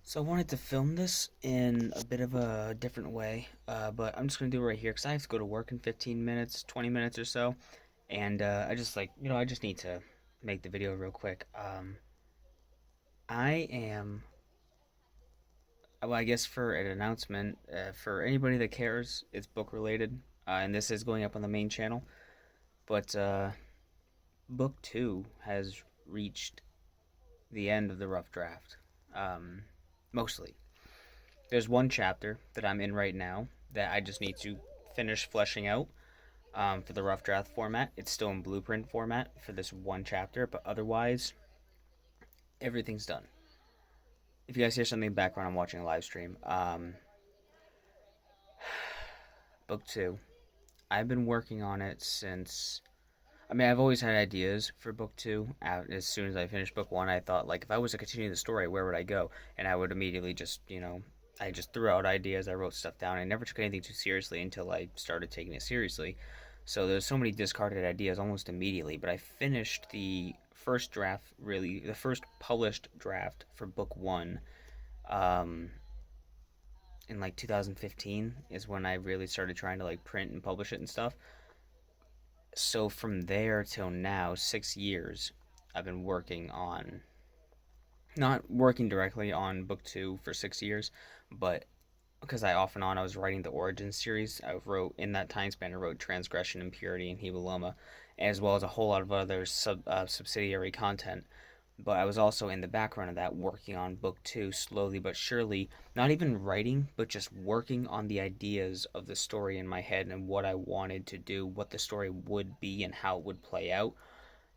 So I wanted to film this in a bit of a different way, but I'm just gonna do it right here because I have to go to work in 15 minutes, 20 minutes or so, and I just need to make the video real quick. I am, well, I guess for an announcement, for anybody that cares, it's book related, and this is going up on the main channel. But book two has reached the end of the rough draft, um, mostly. There's one chapter that I'm in right now that I just need to finish fleshing out for the rough draft format. It's still in blueprint format for this one chapter, but otherwise, everything's done. If you guys hear something in the background, I'm watching a live stream. Book two. I've been working on it since. I mean, I've always had ideas for book two. As soon as I finished book one, I thought, like, if I was to continue the story, where would I go? And I would immediately just, I just threw out ideas. I wrote stuff down. I never took anything too seriously until I started taking it seriously. So there's so many discarded ideas almost immediately. But I finished the first draft, really, the first published draft for book one, um, in like 2015 is when I really started trying to like print and publish it and stuff. So from there till now, 6 years, I've been working on, not working directly on book two for 6 years, but because I was writing the Origin series. I wrote in that time span. I wrote Transgression, Impurity, and Hebuloma, as well as a whole lot of other subsidiary content. But I was also in the background of that working on book two slowly but surely, not even writing, but just working on the ideas of the story in my head and what I wanted to do, what the story would be, and how it would play out,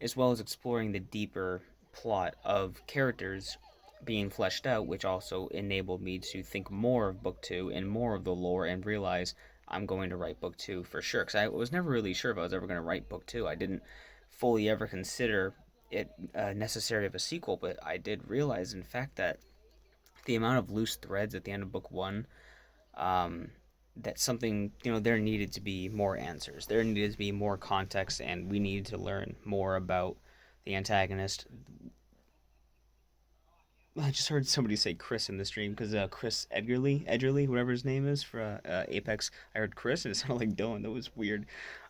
as well as exploring the deeper plot of characters being fleshed out, which also enabled me to think more of book two and more of the lore and realize I'm going to write book two for sure. Because I was never really sure if I was ever going to write book two. I didn't fully ever consider it necessary of a sequel, but I did realize, in fact, that the amount of loose threads at the end of book one, um, that something, there needed to be more answers. There needed to be more context, and we needed to learn more about the antagonist. I just heard somebody say Chris in the stream because Chris Edgerly, whatever his name is for Apex. I heard Chris and it sounded like Dylan. That was weird.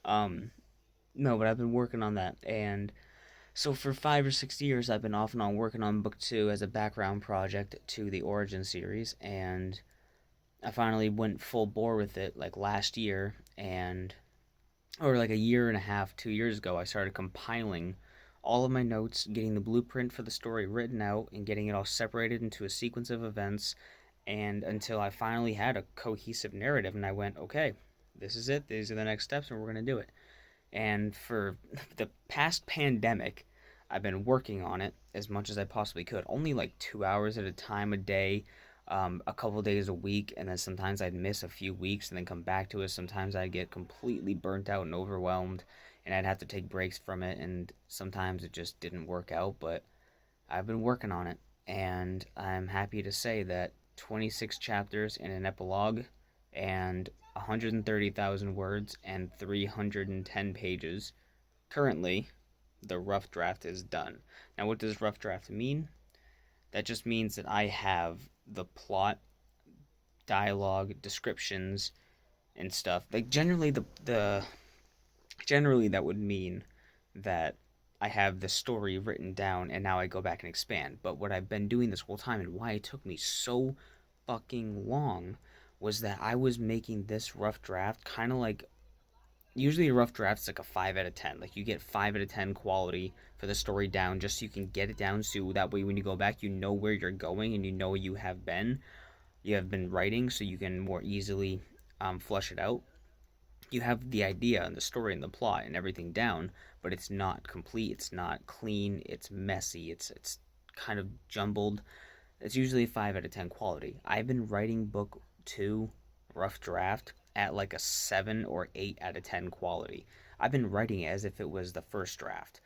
Um, no, but I've been working on that, and so for 5 or 6 years, I've been off and on working on book two as a background project to the Origin series, and I finally went full bore with it like last year, and or like a year and a half, 2 years ago, I started compiling all of my notes, getting the blueprint for the story written out, and getting it all separated into a sequence of events, and until I finally had a cohesive narrative, and I went, okay, this is it. These are the next steps, and we're gonna do it. And for the past pandemic, I've been working on it as much as I possibly could. Only like 2 hours at a time a day, a couple days a week, and then sometimes I'd miss a few weeks and then come back to it. Sometimes I'd get completely burnt out and overwhelmed, and I'd have to take breaks from it, and sometimes it just didn't work out. But I've been working on it, and I'm happy to say that 26 chapters and an epilogue, and 130,000 words and 310 pages. Currently, the rough draft is done. Now, what does rough draft mean? That just means that I have the plot, dialogue, descriptions, and stuff. Like generally that would mean that I have the story written down and now I go back and expand. But what I've been doing this whole time and why it took me so fucking long was that I was making this rough draft kind of like, usually a rough draft is like a 5 out of 10. Like you get 5 out of 10 quality for the story down just so you can get it down, so that way when you go back you know where you're going and you know you have been writing, so you can more easily flush it out. You have the idea and the story and the plot and everything down, but it's not complete, it's not clean, it's messy, it's kind of jumbled. It's usually 5 out of 10 quality. I've been writing book 2 rough draft at like a 7 or 8 out of 10 quality. I've been writing it as if it was the first draft.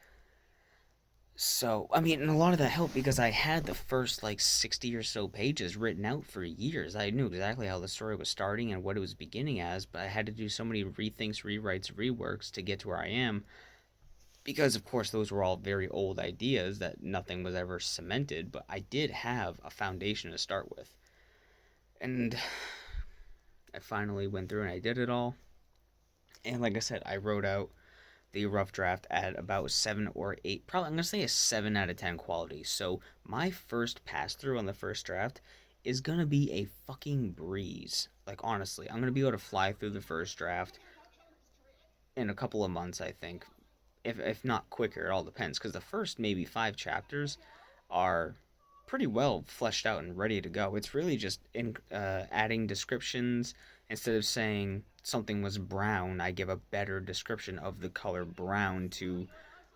So, I mean, and a lot of that helped because I had the first like 60 or so pages written out for years. I knew exactly how the story was starting and what it was beginning as, but I had to do so many rethinks, rewrites, reworks to get to where I am. because of course those were all very old ideas that nothing was ever cemented, but I did have a foundation to start with. And I finally went through and I did it all. And like I said, I wrote out the rough draft at about 7 or 8, probably I'm gonna say a 7 out of 10 quality. So my first pass through on the first draft is gonna be a fucking breeze. Like honestly, I'm gonna be able to fly through the first draft in a couple of months, I think. If not quicker, it all depends. Because the first maybe 5 chapters are pretty well fleshed out and ready to go. It's really just adding descriptions. Instead of saying something was brown, I give a better description of the color brown to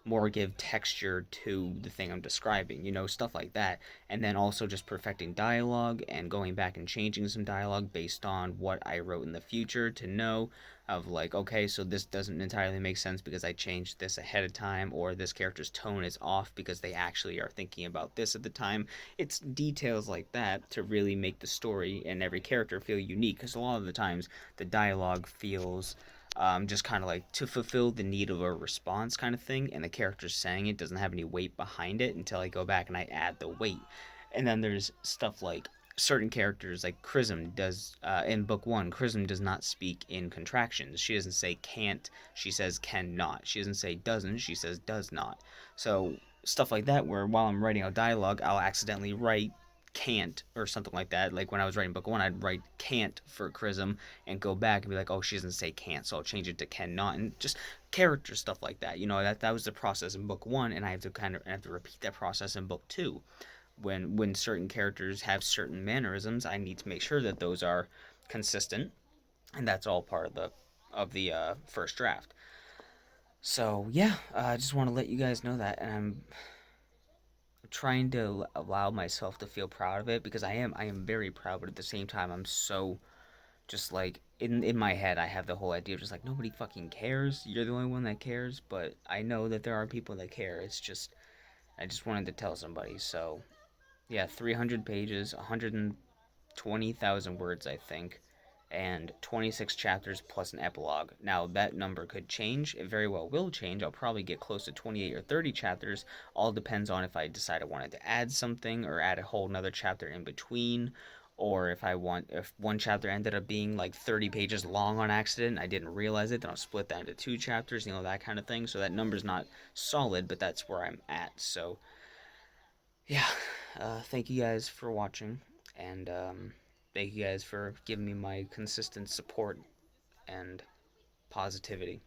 more give texture to the thing I'm describing, stuff like that. And then also just perfecting dialogue and going back and changing some dialogue based on what I wrote in the future to know of like, okay, so this doesn't entirely make sense because I changed this ahead of time, or this character's tone is off because they actually are thinking about this at the time. It's details like that to really make the story and every character feel unique, because a lot of the times the dialogue feels just kind of like to fulfill the need of a response kind of thing, and the character saying it doesn't have any weight behind it until I go back and I add the weight. And then there's stuff like certain characters, like Chrism does in book one. Chrism does not speak in contractions. She doesn't say can't, she says cannot. She doesn't say doesn't, she says does not. So stuff like that, where while I'm writing out dialogue, I'll accidentally write can't or something like that. Like when I was writing book one, I'd write can't for Chrism and go back and be like, oh, she doesn't say can't, so I'll change it to cannot, and just character stuff like that. That was the process in book one, and I have to repeat that process in book two. When certain characters have certain mannerisms, I need to make sure that those are consistent, and that's all part of the first draft. So yeah, I just want to let you guys know that, and I'm trying to allow myself to feel proud of it, because I am very proud, but at the same time I'm so just like in my head I have the whole idea of just like nobody fucking cares. You're the only one that cares, but I know that there are people that care. It's just I just wanted to tell somebody. So yeah, 300 pages, 120,000 words, I think, and 26 chapters plus an epilogue. Now, that number could change. It very well will change. I'll probably get close to 28 or 30 chapters. All depends on if I decide I wanted to add something or add a whole nother chapter in between. Or if one chapter ended up being like 30 pages long on accident, I didn't realize it, then I'll split that into 2 chapters, that kind of thing. So that number's not solid, but that's where I'm at. So yeah, thank you guys for watching, and thank you guys for giving me my consistent support and positivity.